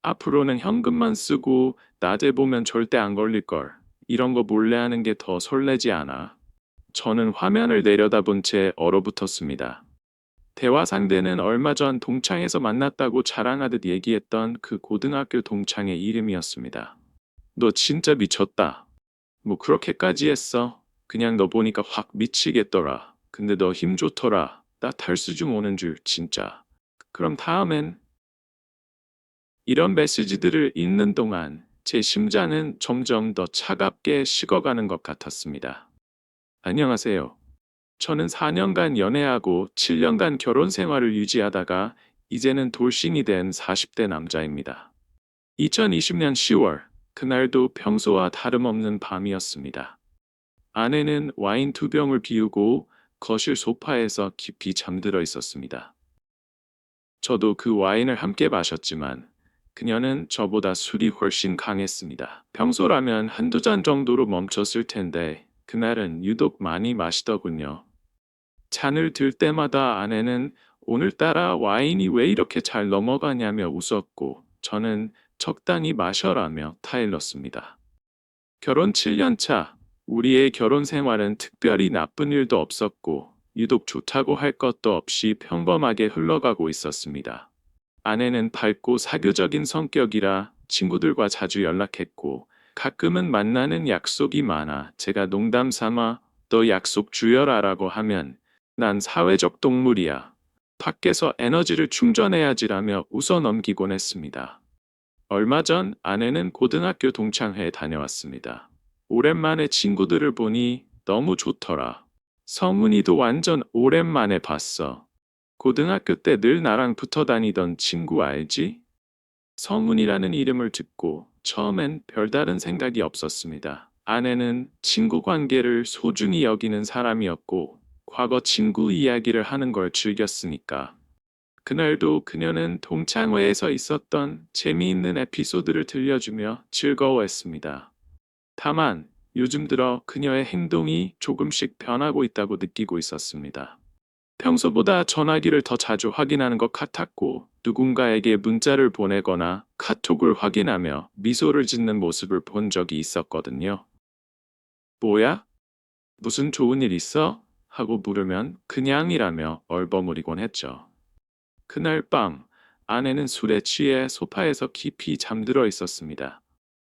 앞으로는 현금만 쓰고 낮에 보면 절대 안 걸릴걸. 이런 거 몰래 하는 게 더 설레지 않아. 저는 화면을 내려다본 채 얼어붙었습니다. 대화 상대는 얼마 전 동창에서 만났다고 자랑하듯 얘기했던 그 고등학교 동창의 이름이었습니다. 너 진짜 미쳤다. 뭐 그렇게까지 했어? 그냥 너 보니까 확 미치겠더라. 근데 너 힘 좋더라. 나 탈수 좀 오는 줄 진짜. 그럼 다음엔 이런 메시지들을 읽는 동안 제 심장은 점점 더 차갑게 식어가는 것 같았습니다. 안녕하세요. 저는 4년간 연애하고 7년간 결혼 생활을 유지하다가 이제는 돌싱이 된 40대 남자입니다. 2020년 10월, 그날도 평소와 다름없는 밤이었습니다. 아내는 와인 2병을 비우고 거실 소파에서 깊이 잠들어 있었습니다. 저도 그 와인을 함께 마셨지만 그녀는 저보다 술이 훨씬 강했습니다. 평소라면 한두 잔 정도로 멈췄을 텐데 그날은 유독 많이 마시더군요. 잔을 들 때마다 아내는 오늘따라 와인이 왜 이렇게 잘 넘어가냐며 웃었고 저는 적당히 마셔라며 타일렀습니다. 결혼 7년 차, 우리의 결혼 생활은 특별히 나쁜 일도 없었고 유독 좋다고 할 것도 없이 평범하게 흘러가고 있었습니다. 아내는 밝고 사교적인 성격이라 친구들과 자주 연락했고 가끔은 만나는 약속이 많아 제가 농담 삼아 너 약속 주여라라고 하면 난 사회적 동물이야. 밖에서 에너지를 충전해야지라며 웃어 넘기곤 했습니다. 얼마 전 아내는 고등학교 동창회에 다녀왔습니다. 오랜만에 친구들을 보니 너무 좋더라. 성훈이도 완전 오랜만에 봤어. 고등학교 때 늘 나랑 붙어 다니던 친구 알지? 성훈이라는 이름을 듣고 처음엔 별다른 생각이 없었습니다. 아내는 친구 관계를 소중히 여기는 사람이었고 과거 친구 이야기를 하는 걸 즐겼으니까. 그날도 그녀는 동창회에서 있었던 재미있는 에피소드를 들려주며 즐거워했습니다. 다만 요즘 들어 그녀의 행동이 조금씩 변하고 있다고 느끼고 있었습니다. 평소보다 전화기를 더 자주 확인하는 것 같았고 누군가에게 문자를 보내거나 카톡을 확인하며 미소를 짓는 모습을 본 적이 있었거든요. 뭐야? 무슨 좋은 일 있어? 하고 물으면 그냥이라며 얼버무리곤 했죠. 그날 밤 아내는 술에 취해 소파에서 깊이 잠들어 있었습니다.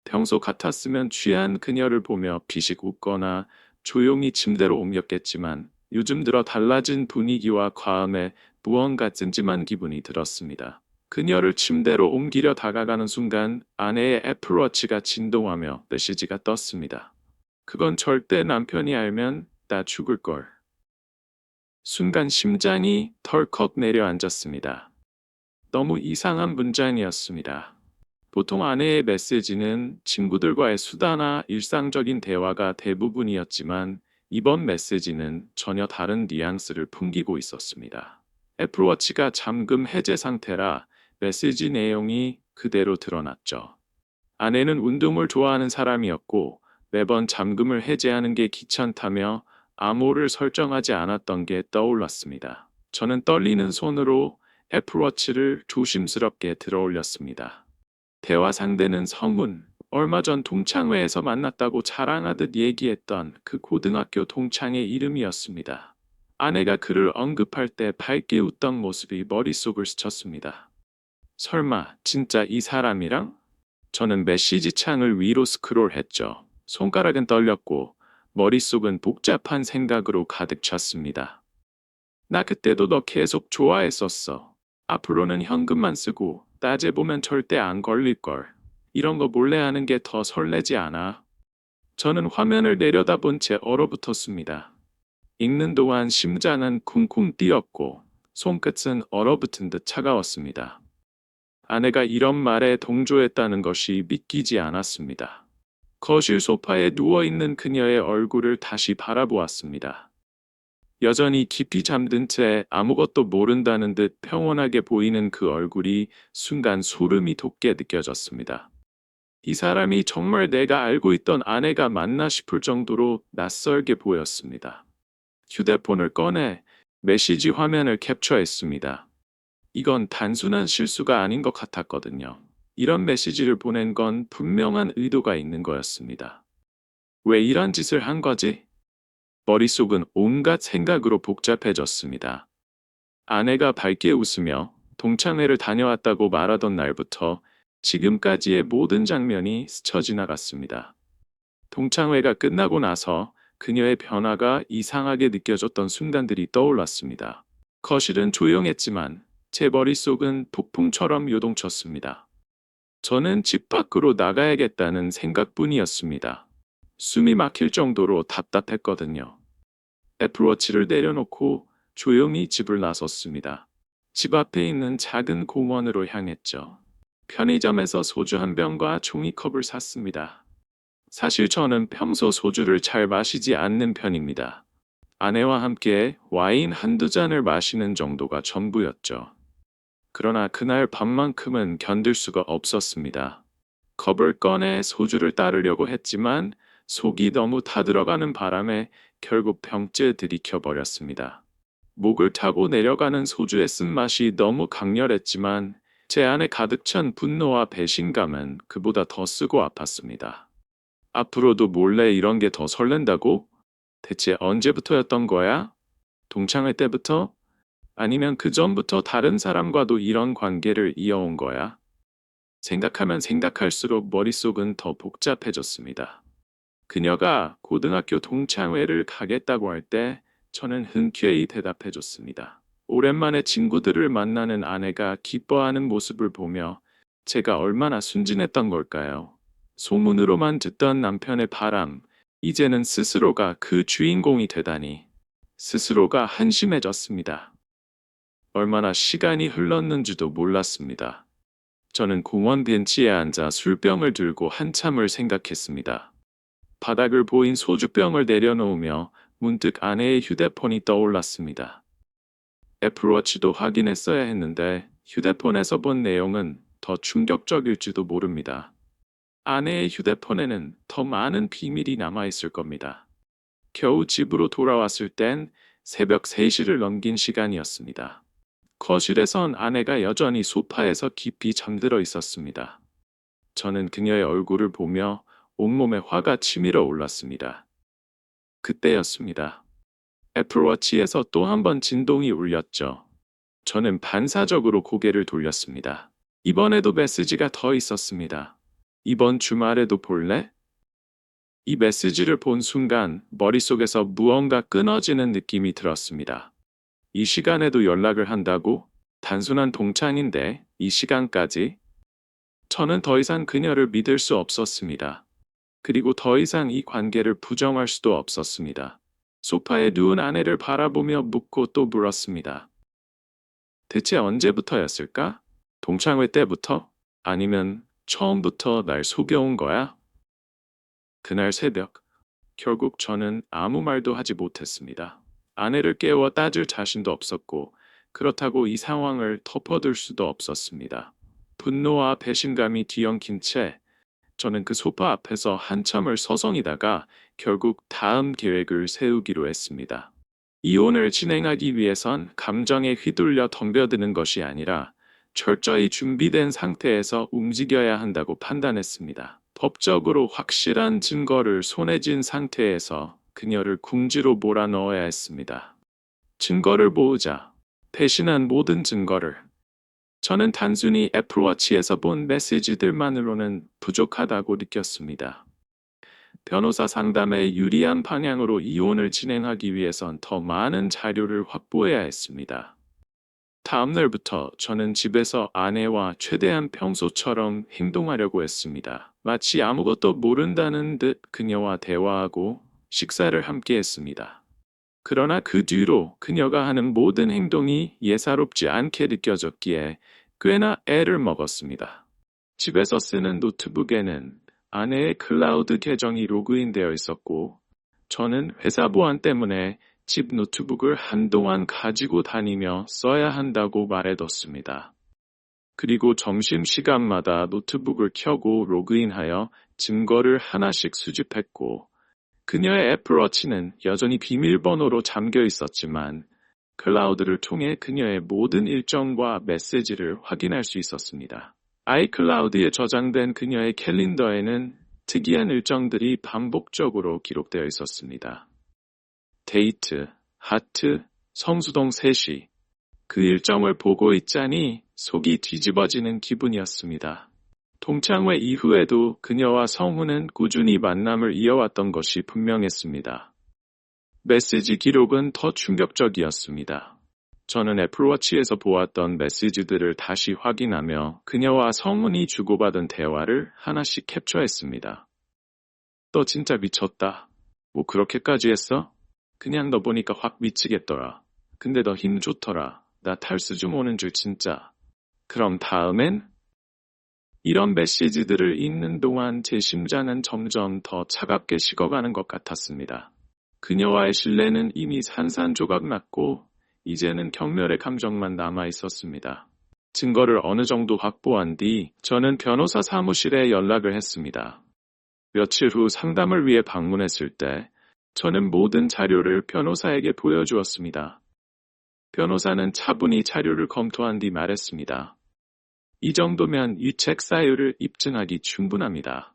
평소 같았으면 취한 그녀를 보며 비식 웃거나 조용히 침대로 옮겼겠지만 요즘 들어 달라진 분위기와 과음에 무언가 찜찜한 기분이 들었습니다. 그녀를 침대로 옮기려 다가가는 순간 아내의 애플워치가 진동하며 메시지가 떴습니다. 그건 절대 남편이 알면 나 죽을걸. 순간 심장이 덜컥 내려앉았습니다. 너무 이상한 문장이었습니다. 보통 아내의 메시지는 친구들과의 수다나 일상적인 대화가 대부분이었지만 이번 메시지는 전혀 다른 뉘앙스를 풍기고 있었습니다. 애플워치가 잠금 해제 상태라 메시지 내용이 그대로 드러났죠. 아내는 운동을 좋아하는 사람이었고 매번 잠금을 해제하는 게 귀찮다며 암호를 설정하지 않았던 게 떠올랐습니다. 저는 떨리는 손으로 애플워치를 조심스럽게 들어올렸습니다. 대화 상대는 성훈, 얼마 전 동창회에서 만났다고 자랑하듯 얘기했던 그 고등학교 동창의 이름이었습니다. 아내가 그를 언급할 때 밝게 웃던 모습이 머릿속을 스쳤습니다. 설마 진짜 이 사람이랑? 저는 메시지 창을 위로 스크롤했죠. 손가락은 떨렸고 머릿속은 복잡한 생각으로 가득 찼습니다. 나 그때도 너 계속 좋아했었어. 앞으로는 현금만 쓰고 낮에 보면 절대 안 걸릴걸. 이런 거 몰래 하는 게 더 설레지 않아? 저는 화면을 내려다본 채 얼어붙었습니다. 읽는 동안 심장은 쿵쿵 뛰었고 손끝은 얼어붙은 듯 차가웠습니다. 아내가 이런 말에 동조했다는 것이 믿기지 않았습니다. 거실 소파에 누워있는 그녀의 얼굴을 다시 바라보았습니다. 여전히 깊이 잠든 채 아무것도 모른다는 듯 평온하게 보이는 그 얼굴이 순간 소름이 돋게 느껴졌습니다. 이 사람이 정말 내가 알고 있던 아내가 맞나 싶을 정도로 낯설게 보였습니다. 휴대폰을 꺼내 메시지 화면을 캡처했습니다. 이건 단순한 실수가 아닌 것 같았거든요. 이런 메시지를 보낸 건 분명한 의도가 있는 거였습니다. 왜 이런 짓을 한 거지? 머릿속은 온갖 생각으로 복잡해졌습니다. 아내가 밝게 웃으며 동창회를 다녀왔다고 말하던 날부터 지금까지의 모든 장면이 스쳐 지나갔습니다. 동창회가 끝나고 나서 그녀의 변화가 이상하게 느껴졌던 순간들이 떠올랐습니다. 거실은 조용했지만 제 머릿속은 폭풍처럼 요동쳤습니다. 저는 집 밖으로 나가야겠다는 생각뿐이었습니다. 숨이 막힐 정도로 답답했거든요. 애플워치를 내려놓고 조용히 집을 나섰습니다. 집 앞에 있는 작은 공원으로 향했죠. 편의점에서 소주 한 병과 종이컵을 샀습니다. 사실 저는 평소 소주를 잘 마시지 않는 편입니다. 아내와 함께 와인 한두 잔을 마시는 정도가 전부였죠. 그러나 그날 밤만큼은 견딜 수가 없었습니다. 컵을 꺼내 소주를 따르려고 했지만 속이 너무 타들어가는 바람에 결국 병째에 들이켜 버렸습니다. 목을 타고 내려가는 소주의 쓴맛이 너무 강렬했지만 제 안에 가득 찬 분노와 배신감은 그보다 더 쓰고 아팠습니다. 앞으로도 몰래 이런 게 더 설렌다고? 대체 언제부터였던 거야? 동창회 때부터? 아니면 그 전부터 다른 사람과도 이런 관계를 이어온 거야? 생각하면 생각할수록 머릿속은 더 복잡해졌습니다. 그녀가 고등학교 동창회를 가겠다고 할 때 저는 흔쾌히 대답해줬습니다. 오랜만에 친구들을 만나는 아내가 기뻐하는 모습을 보며 제가 얼마나 순진했던 걸까요? 소문으로만 듣던 남편의 바람, 이제는 스스로가 그 주인공이 되다니 스스로가 한심해졌습니다. 얼마나 시간이 흘렀는지도 몰랐습니다. 저는 공원 벤치에 앉아 술병을 들고 한참을 생각했습니다. 바닥을 보인 소주병을 내려놓으며 문득 아내의 휴대폰이 떠올랐습니다. 애플워치도 확인했어야 했는데 휴대폰에서 본 내용은 더 충격적일지도 모릅니다. 아내의 휴대폰에는 더 많은 비밀이 남아있을 겁니다. 겨우 집으로 돌아왔을 땐 새벽 3시를 넘긴 시간이었습니다. 거실에선 아내가 여전히 소파에서 깊이 잠들어 있었습니다. 저는 그녀의 얼굴을 보며 온몸에 화가 치밀어 올랐습니다. 그때였습니다. 애플워치에서 또 한 번 진동이 울렸죠. 저는 반사적으로 고개를 돌렸습니다. 이번에도 메시지가 더 있었습니다. 이번 주말에도 볼래? 이 메시지를 본 순간 머릿속에서 무언가 끊어지는 느낌이 들었습니다. 이 시간에도 연락을 한다고? 단순한 동창인데 이 시간까지? 저는 더 이상 그녀를 믿을 수 없었습니다. 그리고 더 이상 이 관계를 부정할 수도 없었습니다. 소파에 누운 아내를 바라보며 묻고 또 물었습니다. 대체 언제부터였을까? 동창회 때부터? 아니면 처음부터 날 속여온 거야? 그날 새벽, 결국 저는 아무 말도 하지 못했습니다. 아내를 깨워 따질 자신도 없었고 그렇다고 이 상황을 덮어둘 수도 없었습니다. 분노와 배신감이 뒤엉킨 채 저는 그 소파 앞에서 한참을 서성이다가 결국 다음 계획을 세우기로 했습니다. 이혼을 진행하기 위해선 감정에 휘둘려 덤벼드는 것이 아니라 철저히 준비된 상태에서 움직여야 한다고 판단했습니다. 법적으로 확실한 증거를 손에 쥔 상태에서 그녀를 궁지로 몰아넣어야 했습니다. 증거를 모으자. 배신한 모든 증거를. 저는 단순히 애플워치에서 본 메시지들만으로는 부족하다고 느꼈습니다. 변호사 상담에 유리한 방향으로 이혼을 진행하기 위해선 더 많은 자료를 확보해야 했습니다. 다음 날부터 저는 집에서 아내와 최대한 평소처럼 행동하려고 했습니다. 마치 아무것도 모른다는 듯 그녀와 대화하고 식사를 함께 했습니다. 그러나 그 뒤로 그녀가 하는 모든 행동이 예사롭지 않게 느껴졌기에 꽤나 애를 먹었습니다. 집에서 쓰는 노트북에는 아내의 클라우드 계정이 로그인되어 있었고 저는 회사 보안 때문에 집 노트북을 한동안 가지고 다니며 써야 한다고 말해뒀습니다. 그리고 점심시간마다 노트북을 켜고 로그인하여 증거를 하나씩 수집했고 그녀의 애플워치는 여전히 비밀번호로 잠겨 있었지만 클라우드를 통해 그녀의 모든 일정과 메시지를 확인할 수 있었습니다. 아이클라우드에 저장된 그녀의 캘린더에는 특이한 일정들이 반복적으로 기록되어 있었습니다. 데이트, 하트, 성수동 3시. 그 일정을 보고 있자니 속이 뒤집어지는 기분이었습니다. 동창회 이후에도 그녀와 성훈은 꾸준히 만남을 이어왔던 것이 분명했습니다. 메시지 기록은 더 충격적이었습니다. 저는 애플워치에서 보았던 메시지들을 다시 확인하며 그녀와 성훈이 주고받은 대화를 하나씩 캡처했습니다. 너 진짜 미쳤다. 뭐 그렇게까지 했어? 그냥 너 보니까 확 미치겠더라. 근데 너 힘 좋더라. 나 탈수 좀 오는 줄 진짜. 그럼 다음엔? 이런 메시지들을 읽는 동안 제 심장은 점점 더 차갑게 식어가는 것 같았습니다. 그녀와의 신뢰는 이미 산산조각 났고 이제는 경멸의 감정만 남아 있었습니다. 증거를 어느 정도 확보한 뒤 저는 변호사 사무실에 연락을 했습니다. 며칠 후 상담을 위해 방문했을 때 저는 모든 자료를 변호사에게 보여주었습니다. 변호사는 차분히 자료를 검토한 뒤 말했습니다. 이 정도면 유책 사유를 입증하기 충분합니다.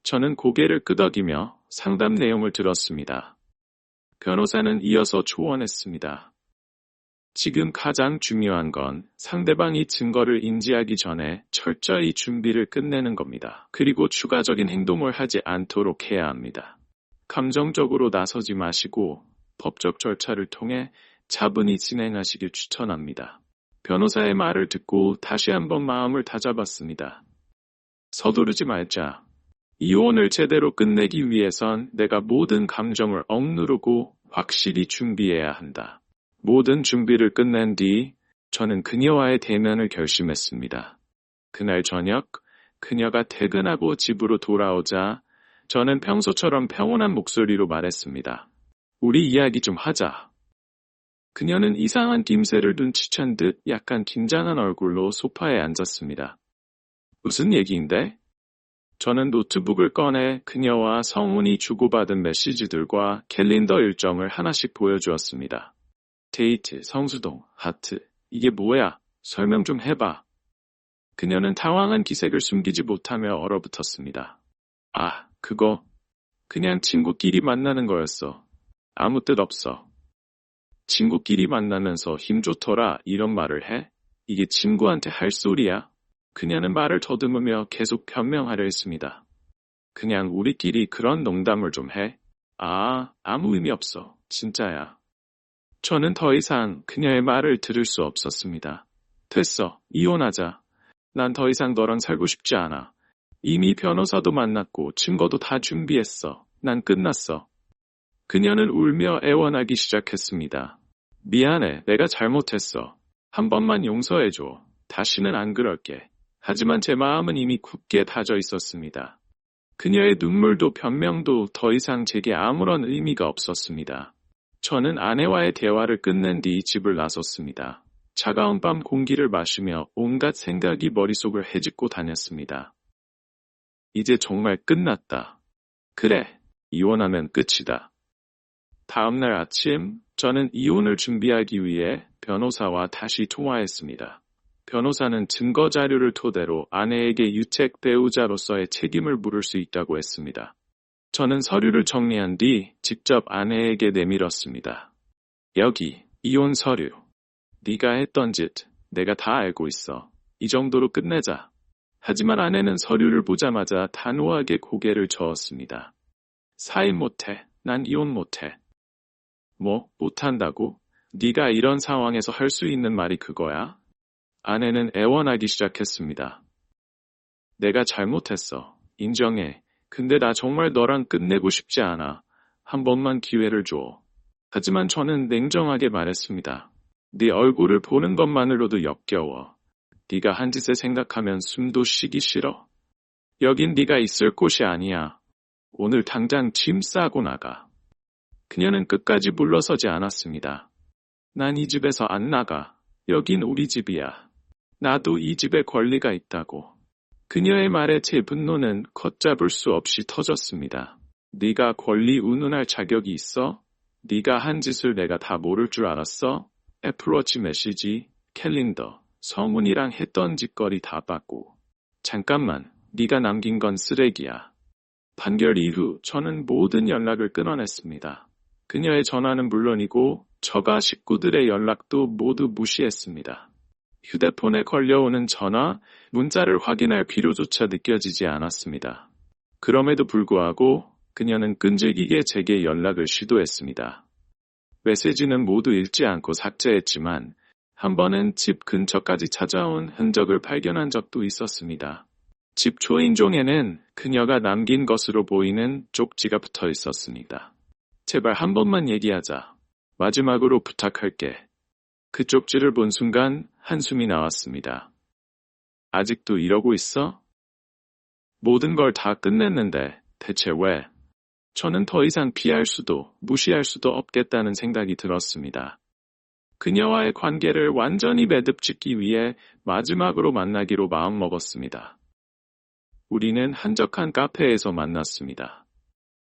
저는 고개를 끄덕이며 상담 내용을 들었습니다. 변호사는 이어서 조언했습니다. 지금 가장 중요한 건 상대방이 증거를 인지하기 전에 철저히 준비를 끝내는 겁니다. 그리고 추가적인 행동을 하지 않도록 해야 합니다. 감정적으로 나서지 마시고 법적 절차를 통해 차분히 진행하시길 추천합니다. 변호사의 말을 듣고 다시 한번 마음을 다잡았습니다. 서두르지 말자. 이혼을 제대로 끝내기 위해선 내가 모든 감정을 억누르고 확실히 준비해야 한다. 모든 준비를 끝낸 뒤 저는 그녀와의 대면을 결심했습니다. 그날 저녁 그녀가 퇴근하고 집으로 돌아오자 저는 평소처럼 평온한 목소리로 말했습니다. 우리 이야기 좀 하자. 그녀는 이상한 낌새를 눈치챈 듯 약간 긴장한 얼굴로 소파에 앉았습니다. 무슨 얘기인데? 저는 노트북을 꺼내 그녀와 성훈이 주고받은 메시지들과 캘린더 일정을 하나씩 보여주었습니다. 데이트, 성수동, 하트. 이게 뭐야? 설명 좀 해봐. 그녀는 당황한 기색을 숨기지 못하며 얼어붙었습니다. 아, 그거. 그냥 친구끼리 만나는 거였어. 아무 뜻 없어. 친구끼리 만나면서 힘 좋더라 이런 말을 해? 이게 친구한테 할 소리야? 그녀는 말을 더듬으며 계속 변명하려 했습니다. 그냥 우리끼리 그런 농담을 좀 해? 아, 아무 의미 없어. 진짜야. 저는 더 이상 그녀의 말을 들을 수 없었습니다. 됐어. 이혼하자. 난 더 이상 너랑 살고 싶지 않아. 이미 변호사도 만났고 증거도 다 준비했어. 난 끝났어. 그녀는 울며 애원하기 시작했습니다. 미안해. 내가 잘못했어. 한 번만 용서해줘. 다시는 안 그럴게. 하지만 제 마음은 이미 굳게 닫혀 있었습니다. 그녀의 눈물도 변명도 더 이상 제게 아무런 의미가 없었습니다. 저는 아내와의 대화를 끝낸 뒤 집을 나섰습니다. 차가운 밤 공기를 마시며 온갖 생각이 머릿속을 헤집고 다녔습니다. 이제 정말 끝났다. 그래, 이혼하면 끝이다. 다음날 아침, 저는 이혼을 준비하기 위해 변호사와 다시 통화했습니다. 변호사는 증거 자료를 토대로 아내에게 유책 배우자로서의 책임을 물을 수 있다고 했습니다. 저는 서류를 정리한 뒤 직접 아내에게 내밀었습니다. 여기, 이혼 서류. 네가 했던 짓, 내가 다 알고 있어. 이 정도로 끝내자. 하지만 아내는 서류를 보자마자 단호하게 고개를 저었습니다. 사인 못해. 난 이혼 못해. 뭐, 못한다고? 네가 이런 상황에서 할 수 있는 말이 그거야? 아내는 애원하기 시작했습니다. 내가 잘못했어. 인정해. 근데 나 정말 너랑 끝내고 싶지 않아. 한 번만 기회를 줘. 하지만 저는 냉정하게 말했습니다. 네 얼굴을 보는 것만으로도 역겨워. 네가 한 짓을 생각하면 숨도 쉬기 싫어. 여긴 네가 있을 곳이 아니야. 오늘 당장 짐 싸고 나가. 그녀는 끝까지 물러서지 않았습니다. 난 이 집에서 안 나가. 여긴 우리 집이야. 나도 이 집에 권리가 있다고. 그녀의 말에 제 분노는 걷잡을 수 없이 터졌습니다. 네가 권리 운운할 자격이 있어? 네가 한 짓을 내가 다 모를 줄 알았어? 애플워치 메시지, 캘린더, 성훈이랑 했던 짓거리 다 봤고. 잠깐만, 네가 남긴 건 쓰레기야. 판결 이후 저는 모든 연락을 끊어냈습니다. 그녀의 전화는 물론이고 처가 식구들의 연락도 모두 무시했습니다. 휴대폰에 걸려오는 전화, 문자를 확인할 필요조차 느껴지지 않았습니다. 그럼에도 불구하고 그녀는 끈질기게 제게 연락을 시도했습니다. 메시지는 모두 읽지 않고 삭제했지만 한 번은 집 근처까지 찾아온 흔적을 발견한 적도 있었습니다. 집 초인종에는 그녀가 남긴 것으로 보이는 쪽지가 붙어 있었습니다. 제발 한 번만 얘기하자. 마지막으로 부탁할게. 그 쪽지를 본 순간 한숨이 나왔습니다. 아직도 이러고 있어? 모든 걸 다 끝냈는데 대체 왜? 저는 더 이상 피할 수도 무시할 수도 없겠다는 생각이 들었습니다. 그녀와의 관계를 완전히 매듭짓기 위해 마지막으로 만나기로 마음먹었습니다. 우리는 한적한 카페에서 만났습니다.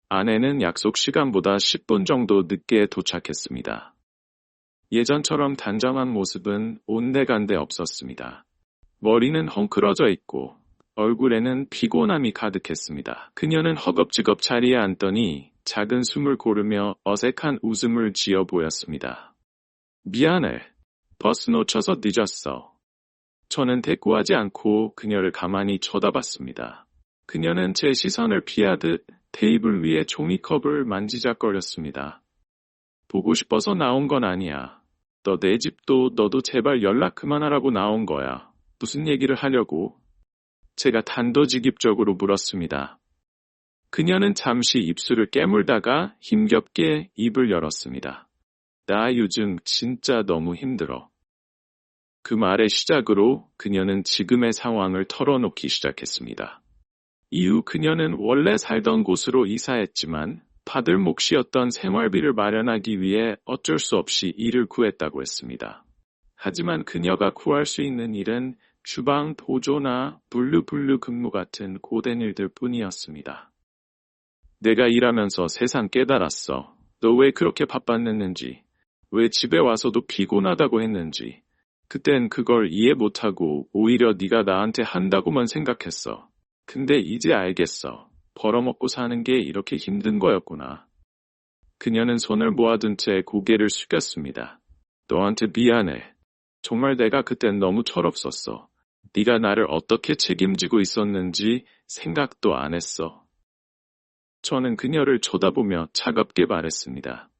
아내는 약속 시간보다 10분 정도 늦게 도착했습니다. 예전처럼 단정한 모습은 온데간데 없었습니다. 머리는 헝클어져 있고 얼굴에는 피곤함이 가득했습니다. 그녀는 허겁지겁 자리에 앉더니 작은 숨을 고르며 어색한 웃음을 지어 보였습니다. 미안해. 버스 놓쳐서 늦었어. 저는 대꾸하지 않고 그녀를 가만히 쳐다봤습니다. 그녀는 제 시선을 피하듯 테이블 위에 종이컵을 만지작거렸습니다. 보고 싶어서 나온 건 아니야. 너 내 집도 너도 제발 연락 그만하라고 나온 거야. 무슨 얘기를 하려고? 제가 단도직입적으로 물었습니다. 그녀는 잠시 입술을 깨물다가 힘겹게 입을 열었습니다. 나 요즘 진짜 너무 힘들어. 그 말의 시작으로 그녀는 지금의 상황을 털어놓기 시작했습니다. 이후 그녀는 원래 살던 곳으로 이사했지만 받을 몫이었던 생활비를 마련하기 위해 어쩔 수 없이 일을 구했다고 했습니다. 하지만 그녀가 구할 수 있는 일은 주방 보조나 분류 근무 같은 고된 일들 뿐이었습니다. 내가 일하면서 세상 깨달았어. 너 왜 그렇게 바빴는지, 왜 집에 와서도 피곤하다고 했는지. 그땐 그걸 이해 못하고 오히려 네가 나한테 한다고만 생각했어. 근데 이제 알겠어. 벌어먹고 사는 게 이렇게 힘든 거였구나. 그녀는 손을 모아둔 채 고개를 숙였습니다. 너한테 미안해. 정말 내가 그땐 너무 철없었어. 네가 나를 어떻게 책임지고 있었는지 생각도 안 했어. 저는 그녀를 쳐다보며 차갑게 말했습니다.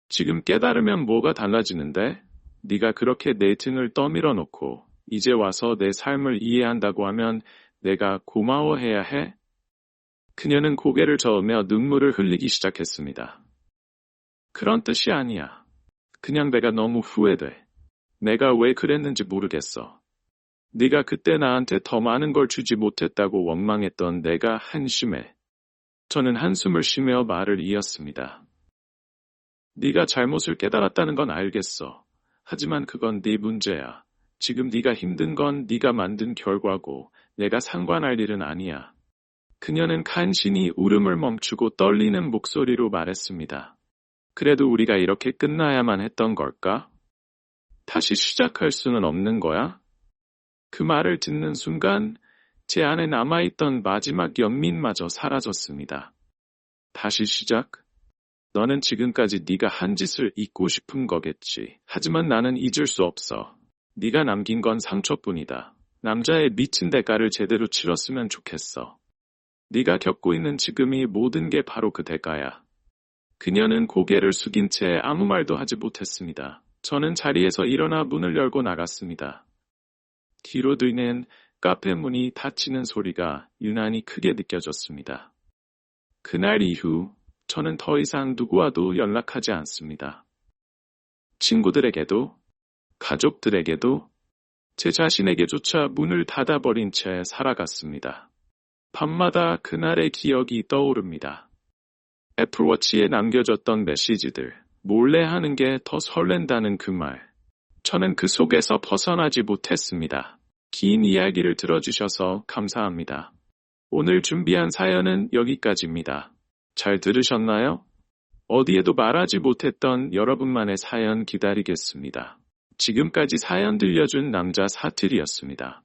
지금 깨달으면 뭐가 달라지는데? 네가 그렇게 내 등을 떠밀어 놓고 이제 와서 내 삶을 이해한다고 하면 내가 고마워해야 해? 그녀는 고개를 저으며 눈물을 흘리기 시작했습니다. 그런 뜻이 아니야. 그냥 내가 너무 후회돼. 내가 왜 그랬는지 모르겠어. 네가 그때 나한테 더 많은 걸 주지 못했다고 원망했던 내가 한심해. 저는 한숨을 쉬며 말을 이었습니다. 네가 잘못을 깨달았다는 건 알겠어. 하지만 그건 네 문제야. 지금 네가 힘든 건 네가 만든 결과고 내가 상관할 일은 아니야. 그녀는 간신히 울음을 멈추고 떨리는 목소리로 말했습니다. 그래도 우리가 이렇게 끝나야만 했던 걸까? 다시 시작할 수는 없는 거야? 그 말을 듣는 순간 제 안에 남아있던 마지막 연민마저 사라졌습니다. 다시 시작? 너는 지금까지 네가 한 짓을 잊고 싶은 거겠지. 하지만 나는 잊을 수 없어. 네가 남긴 건 상처뿐이다. 남자의 미친 대가를 제대로 치렀으면 좋겠어. 네가 겪고 있는 지금이 모든 게 바로 그 대가야. 그녀는 고개를 숙인 채 아무 말도 하지 못했습니다. 저는 자리에서 일어나 문을 열고 나갔습니다. 뒤로 뒤는 카페 문이 닫히는 소리가 유난히 크게 느껴졌습니다. 그날 이후 저는 더 이상 누구와도 연락하지 않습니다. 친구들에게도, 가족들에게도, 제 자신에게조차 문을 닫아버린 채 살아갔습니다. 밤마다 그날의 기억이 떠오릅니다. 애플워치에 남겨졌던 메시지들, 몰래 하는 게 더 설렌다는 그 말. 저는 그 속에서 벗어나지 못했습니다. 긴 이야기를 들어주셔서 감사합니다. 오늘 준비한 사연은 여기까지입니다. 잘 들으셨나요? 어디에도 말하지 못했던 여러분만의 사연 기다리겠습니다. 지금까지 사연 들려준 남자 사투리였습니다.